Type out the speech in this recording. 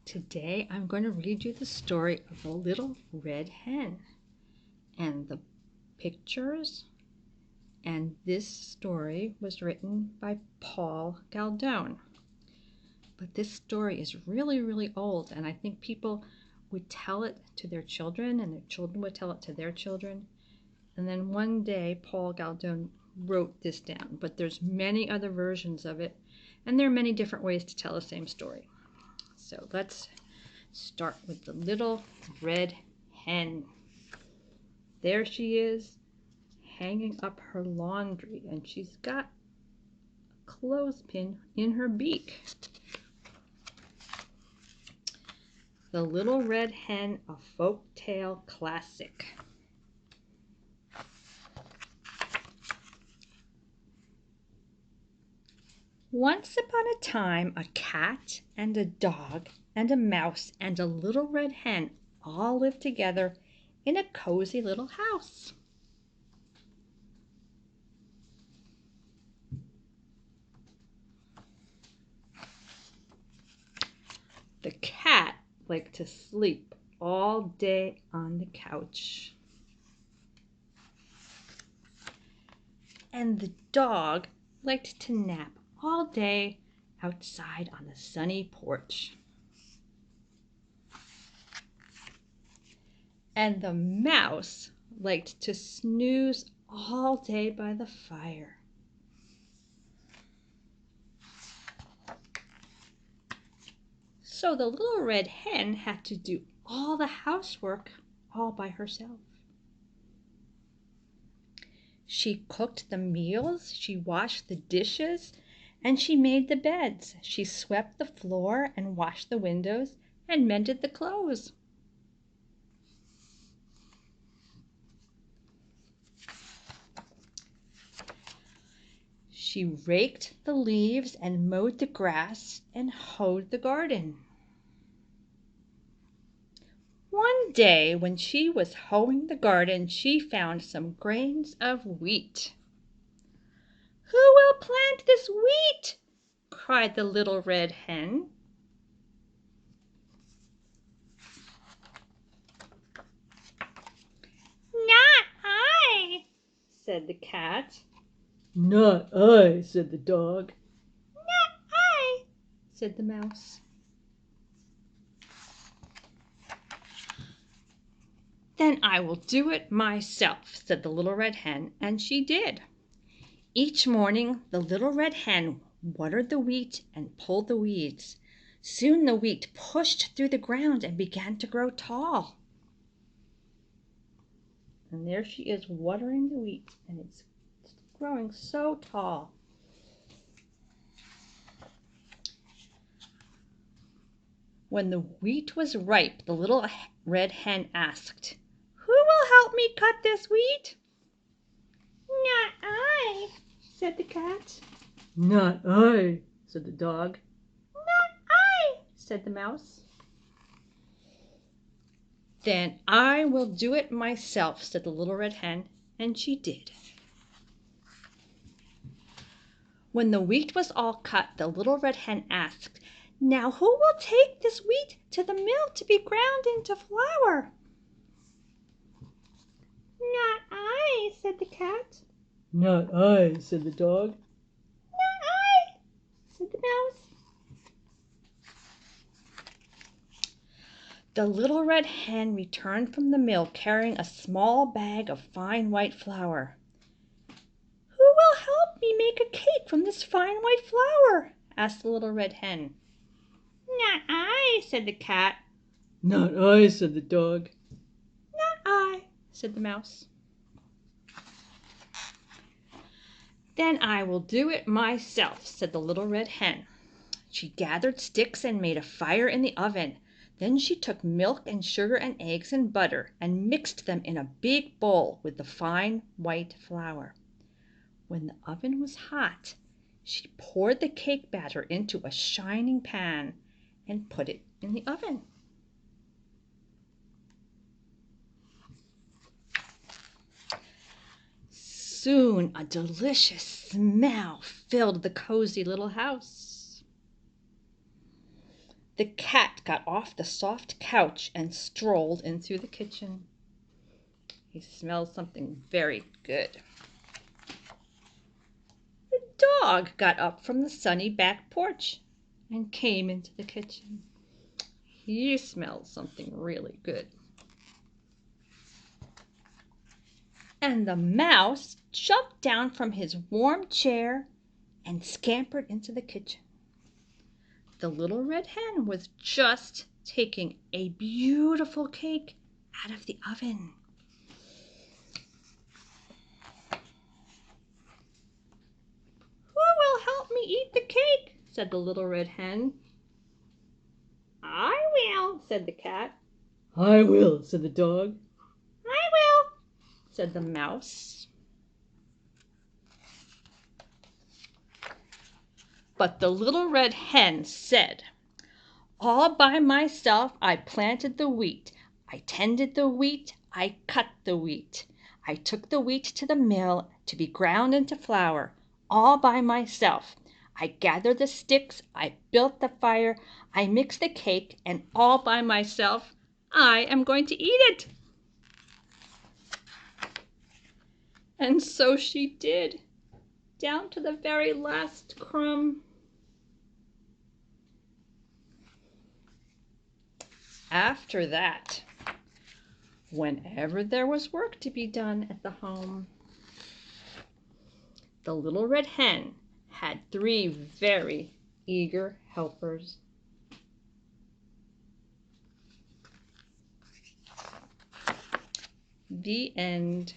Today I'm going to read you the story of a little red hen, and the pictures and this story was written by Paul Galdone. But this story is really old, and I think people would tell it to their children and their children would tell it to their children. And then one day Paul Galdone wrote this down, but there's many other versions of it, and there are many different ways to tell the same story. So let's start with the little red hen. There she is, hanging up her laundry, and she's got a clothespin in her beak. The Little Red Hen, a Folktale Classic. Once upon a time, a cat and a dog and a mouse and a little red hen all lived together in a cozy little house. The cat liked to sleep all day on the couch, and the dog liked to nap all day outside on the sunny porch. And the mouse liked to snooze all day by the fire. So the little red hen had to do all the housework all by herself. She cooked the meals, she washed the dishes, and she made the beds. She swept the floor and washed the windows and mended the clothes. She raked the leaves and mowed the grass and hoed the garden. One day when she was hoeing the garden, she found some grains of wheat. "Who will plant this wheat?" cried the little red hen. "Not I," said the cat. "Not I," said the dog. "Not I," said the mouse. "Then I will do it myself," said the little red hen, and she did. Each morning the little red hen watered the wheat and pulled the weeds. Soon the wheat pushed through the ground and began to grow tall. And there she is watering the wheat, and it's growing so tall. When the wheat was ripe, the little red hen asked, "Who will help me cut this wheat?" "Not I," said the cat. "Not I," said the dog. "Not I," said the mouse. "Then I will do it myself," said the little red hen, and she did. When the wheat was all cut, the little red hen asked, "Now who will take this wheat to the mill to be ground into flour?" "Not I," said the cat. "Not I," said the dog. "Not I," said the mouse. The little red hen returned from the mill carrying a small bag of fine white flour. "Who will help me make a cake from this fine white flour?" asked the little red hen. "Not I," said the cat. "Not I," said the dog. "Not I," said the mouse. "Then I will do it myself," said the little red hen. She gathered sticks and made a fire in the oven. Then she took milk and sugar and eggs and butter and mixed them in a big bowl with the fine white flour. When the oven was hot, she poured the cake batter into a shining pan and put it in the oven. Soon a delicious smell filled the cozy little house. The cat got off the soft couch and strolled into the kitchen. He smelled something very good. The dog got up from the sunny back porch and came into the kitchen. He smelled something really good. And the mouse jumped down from his warm chair and scampered into the kitchen. The little red hen was just taking a beautiful cake out of the oven. "Who will help me eat the cake?" said the little red hen. "I will," said the cat. "I will," said the dog. "I will," said the mouse. But the little red hen said, "All by myself I planted the wheat. I tended the wheat. I cut the wheat. I took the wheat to the mill to be ground into flour. All by myself. I gathered the sticks. I built the fire. I mixed the cake. And all by myself I am going to eat it." And so she did, down to the very last crumb. After that, whenever there was work to be done at the home, the little red hen had 3 very eager helpers. The end.